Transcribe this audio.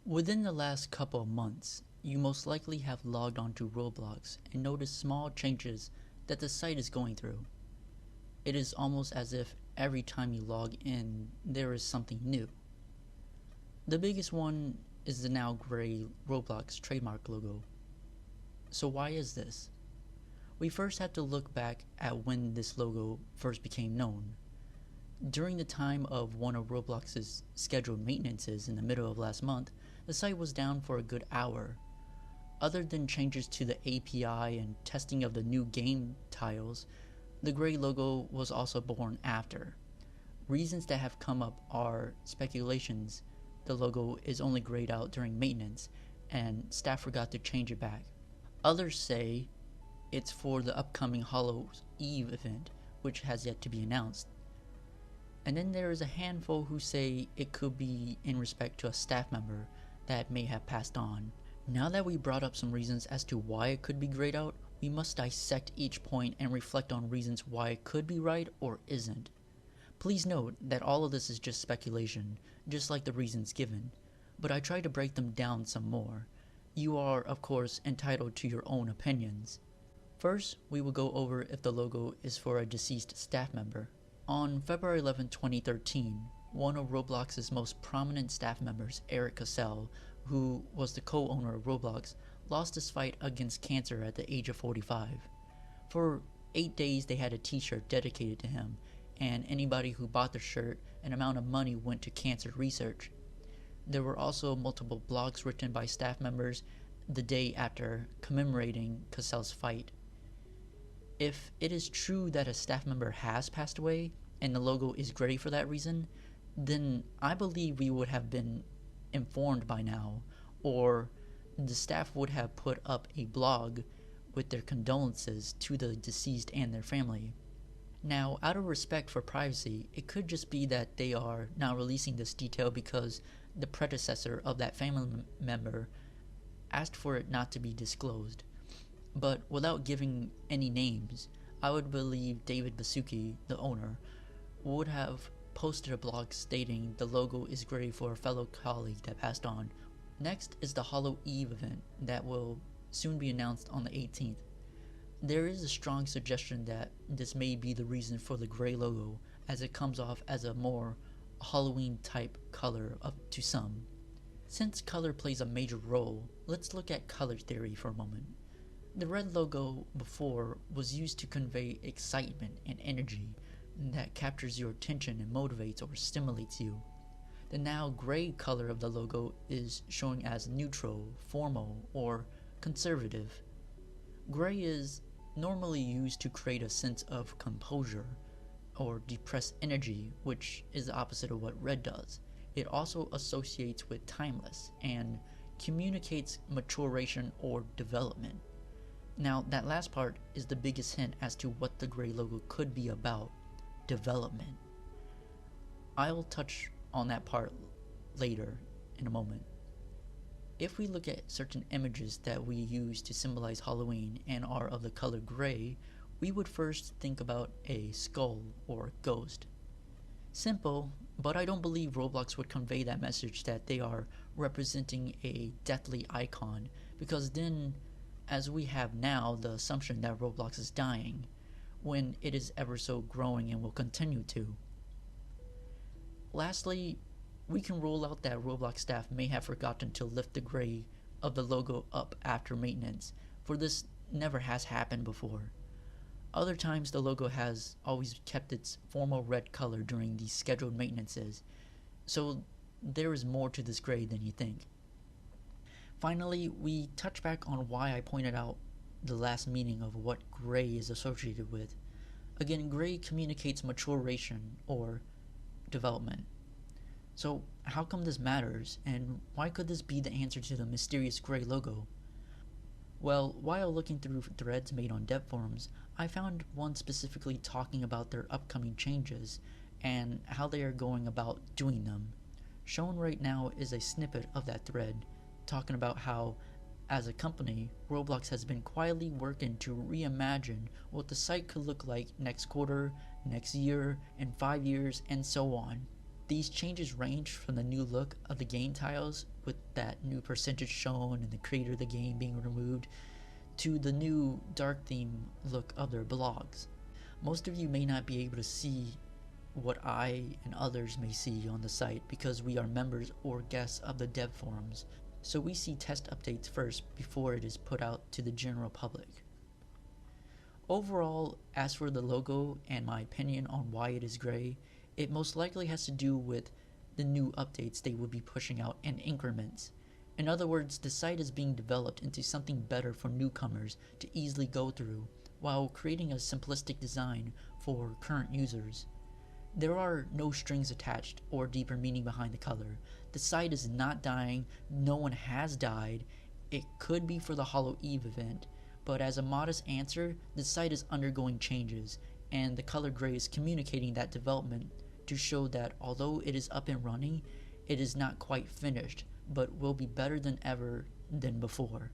Within the last couple of months, you most likely have logged onto Roblox and noticed small changes that the site is going through. It is almost as if every time you log in, there is something new. The biggest one is the now gray Roblox trademark logo. So why is this? We first have to look back at when this logo first became known. During the time of one of Roblox's scheduled maintenances in the middle of last month, the site was down for a good hour. Other than changes to the API and testing of the new game tiles, the gray logo was also born after. Reasons that have come up are speculations the logo is only grayed out during maintenance and staff forgot to change it back. Others say it's for the upcoming Hallows Eve event, which has yet to be announced. And then there is a handful who say it could be in respect to a staff member that may have passed on. Now that we brought up some reasons as to why it could be grayed out, we must dissect each point and reflect on reasons why it could be right or isn't. Please note that all of this is just speculation, just like the reasons given, but I try to break them down some more. You are, of course, entitled to your own opinions. First, we will go over if the logo is for a deceased staff member. On February 11, 2013, one of Roblox's most prominent staff members, Erik Cassel, who was the co-owner of Roblox, lost his fight against cancer at the age of 45. For 8 days they had a t-shirt dedicated to him, and anybody who bought the shirt, an amount of money went to cancer research. There were also multiple blogs written by staff members the day after commemorating Cassel's fight. If it is true that a staff member has passed away, and the logo is gray for that reason, then I believe we would have been informed by now, or the staff would have put up a blog with their condolences to the deceased and their family. Now, out of respect for privacy, it could just be that they are now releasing this detail because the predecessor of that family member asked for it not to be disclosed. But without giving any names, I would believe David Basuki, the owner, would have posted a blog stating the logo is gray for a fellow colleague that passed on. Next is the Hallow Eve event that will soon be announced on the 18th. There is a strong suggestion that this may be the reason for the gray logo, as it comes off as a more Halloween type color up to some. Since color plays a major role, let's look at color theory for a moment. The red logo before was used to convey excitement and energy that captures your attention and motivates or stimulates you. The now gray color of the logo is showing as neutral, formal, or conservative. Gray is normally used to create a sense of composure or depressed energy, which is the opposite of what red does. It also associates with timeless and communicates maturation or development. Now, that last part is the biggest hint as to what the gray logo could be about: development. I'll touch on that part later in a moment. If we look at certain images that we use to symbolize Halloween and are of the color gray, we would first think about a skull or ghost. Simple, but I don't believe Roblox would convey that message that they are representing a deathly icon, because then, as we have now, the assumption that Roblox is dying, when it is ever so growing and will continue to. Lastly, we can rule out that Roblox staff may have forgotten to lift the gray of the logo up after maintenance, for this never has happened before. Other times the logo has always kept its formal red color during these scheduled maintenances, so there is more to this gray than you think. Finally, we touch back on why I pointed out the last meaning of what gray is associated with. Again, gray communicates maturation or development. So how come this matters, and why could this be the answer to the mysterious gray logo? Well, while looking through threads made on dev forums, I found one specifically talking about their upcoming changes and how they are going about doing them. Shown right now is a snippet of that thread, talking about how, as a company, Roblox has been quietly working to reimagine what the site could look like next quarter, next year, and 5 years, and so on. These changes range from the new look of the game tiles with that new percentage shown and the creator of the game being removed, to the new dark theme look of their blogs. Most of you may not be able to see what I and others may see on the site because we are members or guests of the dev forums, so we see test updates first before it is put out to the general public. Overall, as for the logo and my opinion on why it is gray, it most likely has to do with the new updates they will be pushing out in increments. In other words, the site is being developed into something better for newcomers to easily go through, while creating a simplistic design for current users. There are no strings attached or deeper meaning behind the color. The site is not dying, no one has died. It could be for the Hollow Eve event, but as a modest answer, the site is undergoing changes, and the color gray is communicating that development to show that although it is up and running, it is not quite finished, but will be better than ever than before.